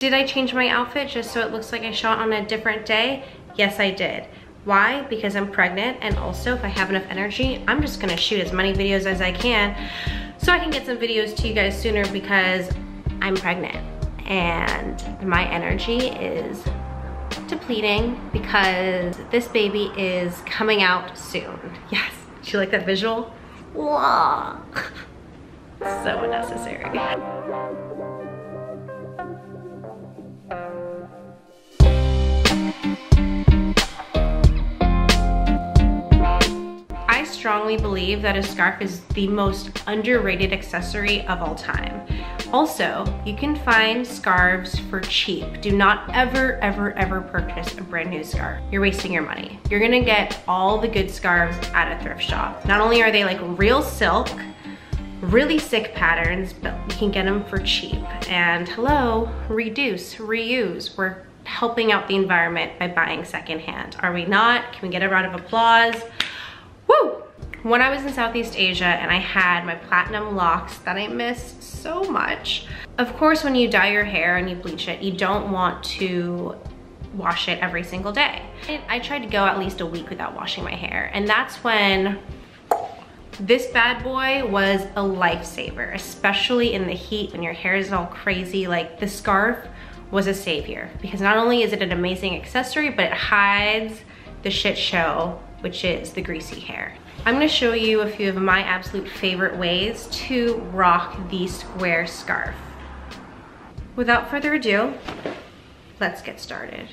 Did I change my outfit just so it looks like I shot on a different day? Yes, I did. Why? Because I'm pregnant, and also if I have enough energy, I'm just gonna shoot as many videos as I can so I can get some videos to you guys sooner, because I'm pregnant and my energy is depleting because this baby is coming out soon. Yes, do you like that visual? Whoa. So unnecessary. I strongly believe that a scarf is the most underrated accessory of all time. Also, you can find scarves for cheap. Do not ever, ever, ever purchase a brand new scarf. You're wasting your money. You're gonna get all the good scarves at a thrift shop. Not only are they like real silk, really sick patterns, but you can get them for cheap. And hello, reduce, reuse. We're helping out the environment by buying secondhand. Are we not? Can we get a round of applause? Woo! When I was in Southeast Asia and I had my platinum locks that I miss so much. Of course, when you dye your hair and you bleach it, you don't want to wash it every single day. I tried to go at least a week without washing my hair, and that's when this bad boy was a lifesaver, especially in the heat when your hair is all crazy. Like, the scarf was a savior, because not only is it an amazing accessory, but it hides the shit show, which is the greasy hair. I'm gonna show you a few of my absolute favorite ways to rock the square scarf. Without further ado, let's get started.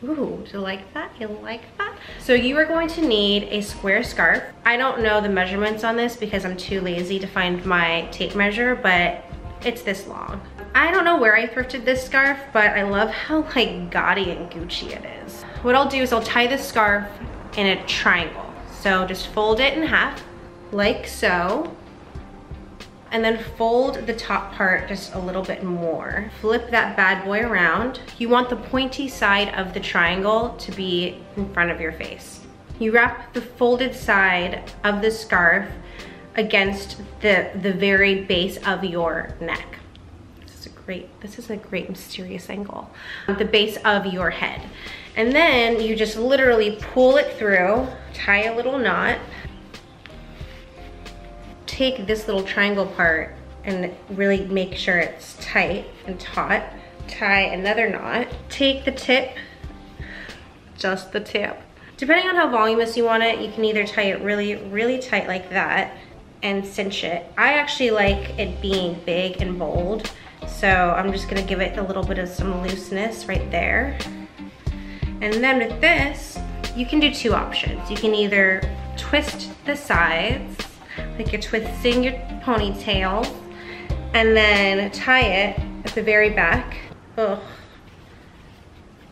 Ooh, do you like that? You like that? So you are going to need a square scarf. I don't know the measurements on this because I'm too lazy to find my tape measure, but it's this long. I don't know where I thrifted this scarf, but I love how like gaudy and Gucci it is. What I'll do is I'll tie this scarf in a triangle. So just fold it in half, like so, and then fold the top part just a little bit more. Flip that bad boy around. You want the pointy side of the triangle to be in front of your face. You wrap the folded side of the scarf against the very base of your neck. This is a great mysterious angle. The base of your head. And then you just literally pull it through, tie a little knot, take this little triangle part and really make sure it's tight and taut, tie another knot, take the tip, just the tip. Depending on how voluminous you want it, you can either tie it really, really tight like that and cinch it. I actually like it being big and bold, so I'm just gonna give it a little bit of some looseness right there. And then with this, you can do two options. You can either twist the sides, like you're twisting your ponytail, and then tie it at the very back. Ugh.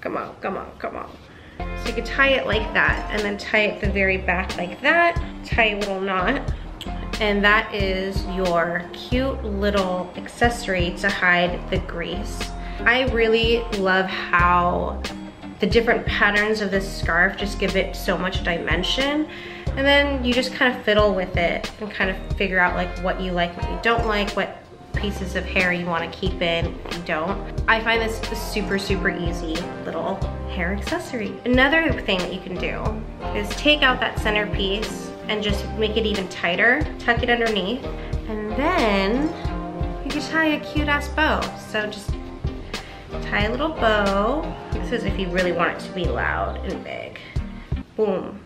Come on, come on, come on. So you can tie it like that, and then tie it at the very back like that, tie a little knot, and that is your cute little accessory to hide the grease. I really love how the different patterns of this scarf just give it so much dimension. And then you just kind of fiddle with it and kind of figure out like what you like, what you don't like, what pieces of hair you want to keep in, if you don't. I find this a super, super easy little hair accessory. Another thing that you can do is take out that center piece and just make it even tighter, tuck it underneath, and then you can tie a cute ass bow. So just tie a little bow. This is if you really want it to be loud and big. Boom,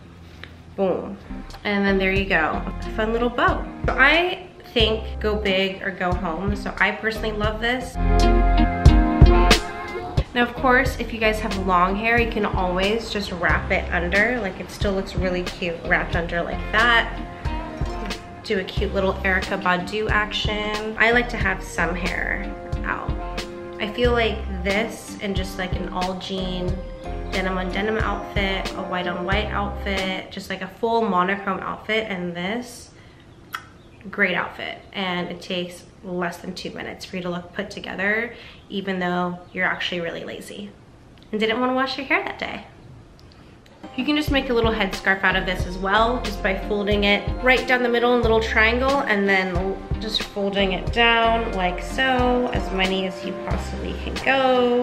boom. And then there you go, a fun little bow. So I think go big or go home. So I personally love this. Now of course, if you guys have long hair, you can always just wrap it under. Like it still looks really cute wrapped under like that. Do a cute little Erykah Badu action. I like to have some hair out. I feel like this and just like an all jean denim on denim outfit, a white on white outfit, just like a full monochrome outfit, and this, great outfit. And it takes less than 2 minutes for you to look put together, even though you're actually really lazy and didn't want to wash your hair that day. You can just make a little headscarf out of this as well, just by folding it right down the middle in a little triangle and then just folding it down like so, as many as you possibly can go.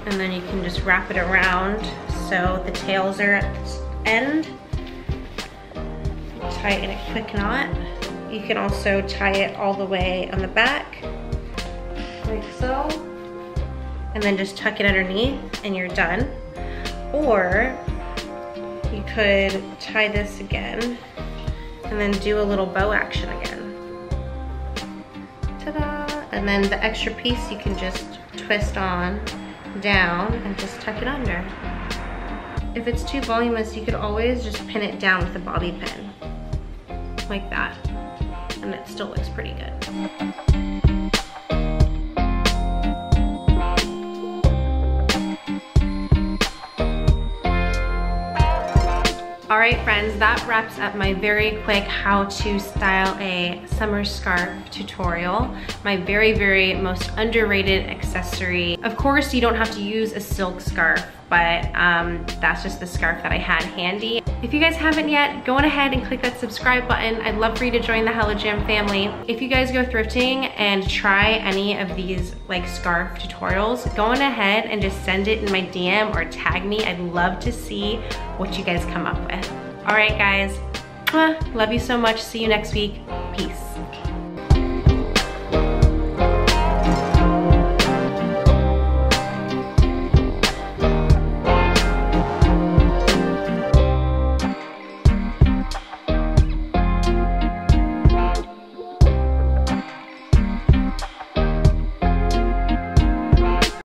And then you can just wrap it around so the tails are at this end. Tie it in a quick knot. You can also tie it all the way on the back, like so. And then just tuck it underneath and you're done. Or you could tie this again and then do a little bow action again. Ta-da! And then the extra piece you can just twist on down and just tuck it under. If it's too voluminous, you could always just pin it down with a bobby pin, like that, and it still looks pretty good. All right, friends, that wraps up my very quick how to style a summer scarf tutorial. My very, very most underrated accessory. Of course, you don't have to use a silk scarf, but that's just the scarf that I had handy. If you guys haven't yet, go on ahead and click that subscribe button. I'd love for you to join the HellaJam family. If you guys go thrifting and try any of these like scarf tutorials, go on ahead and just send it in my DM or tag me. I'd love to see what you guys come up with. All right, guys, love you so much. See you next week. Peace.